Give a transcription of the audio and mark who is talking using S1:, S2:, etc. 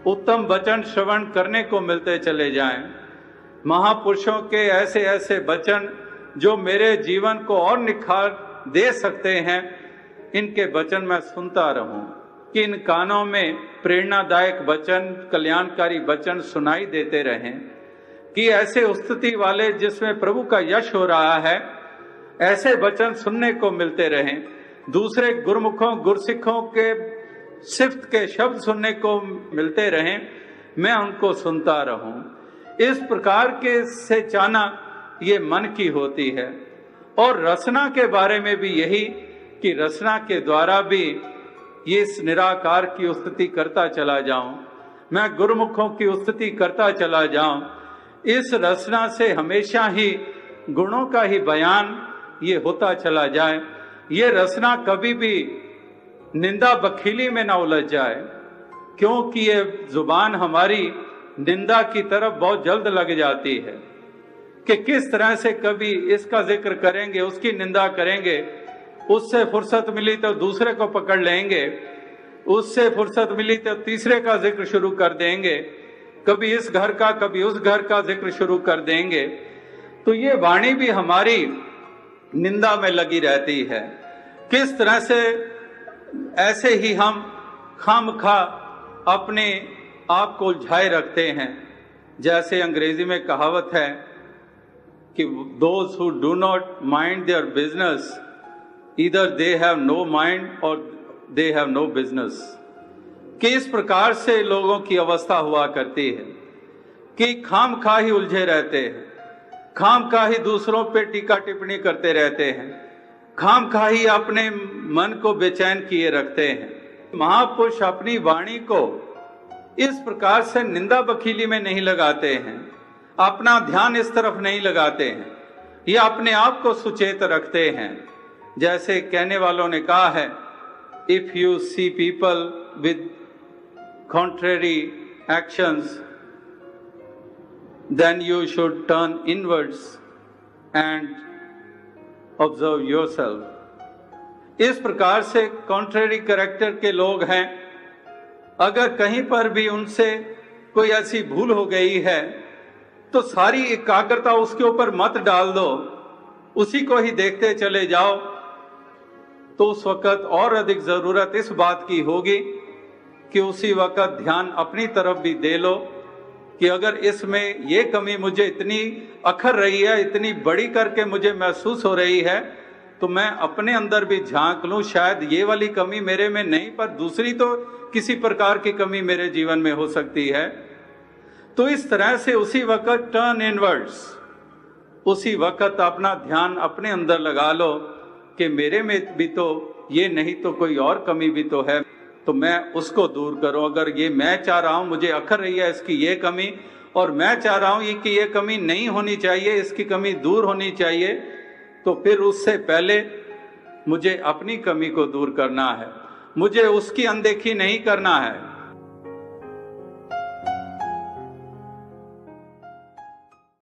S1: उत्तम वचन श्रवण करने को मिलते चले जाएं। महापुरुषों के ऐसे ऐसे वचन जो मेरे जीवन को और निखार दे सकते हैं, इनके वचन मैं सुनता रहूं, कि इन कानों में प्रेरणादायक वचन, कल्याणकारी वचन सुनाई देते रहें, कि ऐसे स्तुति वाले जिसमें प्रभु का यश हो रहा है, ऐसे वचन सुनने को मिलते रहें। दूसरे गुरुमुखों गुरसिखों के सिफ्त के शब्द सुनने को मिलते रहें, मैं उनको सुनता रहूं। इस प्रकार के से चाहना ये मन की होती है। और रसना के बारे में भी यही, कि रसना के द्वारा भी ये इस निराकार की स्तुति करता चला जाऊं, मैं गुरुमुखों की स्तुति करता चला जाऊं। इस रसना से हमेशा ही गुणों का ही बयान ये होता चला जाए। ये रसना कभी भी निंदा बखीली में ना उलझ जाए, क्योंकि ये जुबान हमारी निंदा की तरफ बहुत जल्द लग जाती है, कि किस तरह से कभी इसका जिक्र करेंगे, उसकी निंदा करेंगे, उससे फुर्सत मिली तो दूसरे को पकड़ लेंगे, उससे फुर्सत मिली तो तीसरे का जिक्र शुरू कर देंगे, कभी इस घर का कभी उस घर का जिक्र शुरू कर देंगे। तो ये वाणी भी हमारी निंदा में लगी रहती है। किस तरह से ऐसे ही हम खामखा अपने आप को उलझाए रखते हैं। जैसे अंग्रेजी में कहावत है कि those who do not mind their business, either they have no mind or they have no business। कि इस प्रकार से लोगों की अवस्था हुआ करती है कि खामखा ही उलझे रहते हैं, खामखा ही दूसरों पे टीका टिप्पणी करते रहते हैं, खामखा ही अपने मन को बेचैन किए रखते हैं। महापुरुष अपनी वाणी को इस प्रकार से निंदा बखीली में नहीं लगाते हैं, अपना ध्यान इस तरफ नहीं लगाते हैं, ये अपने आप को सुचेत रखते हैं। जैसे कहने वालों ने कहा है, if you see people with contrary actions, then you should turn inwards and observe yourself। इस प्रकार से contrary character के लोग हैं, अगर कहीं पर भी उनसे कोई ऐसी भूल हो गई है तो सारी एकाग्रता उसके ऊपर मत डाल दो, उसी को ही देखते चले जाओ। तो उस वक्त और अधिक जरूरत इस बात की होगी कि उसी वक्त ध्यान अपनी तरफ भी दे लो, कि अगर इसमें ये कमी मुझे इतनी अखर रही है, इतनी बड़ी करके मुझे महसूस हो रही है, तो मैं अपने अंदर भी झांक लूं, शायद ये वाली कमी मेरे में नहीं पर दूसरी तो किसी प्रकार की कमी मेरे जीवन में हो सकती है। तो इस तरह से उसी वक्त टर्न इनवर्ड्स, उसी वक्त अपना ध्यान अपने अंदर लगा लो कि मेरे में भी तो ये नहीं तो कोई और कमी भी तो है, तो मैं उसको दूर करूं। अगर ये मैं चाह रहा हूं, मुझे अखर रही है इसकी ये कमी, और मैं चाह रहा हूं कि ये कमी नहीं होनी चाहिए, इसकी कमी दूर होनी चाहिए, तो फिर उससे पहले मुझे अपनी कमी को दूर करना है, मुझे उसकी अनदेखी नहीं करना है।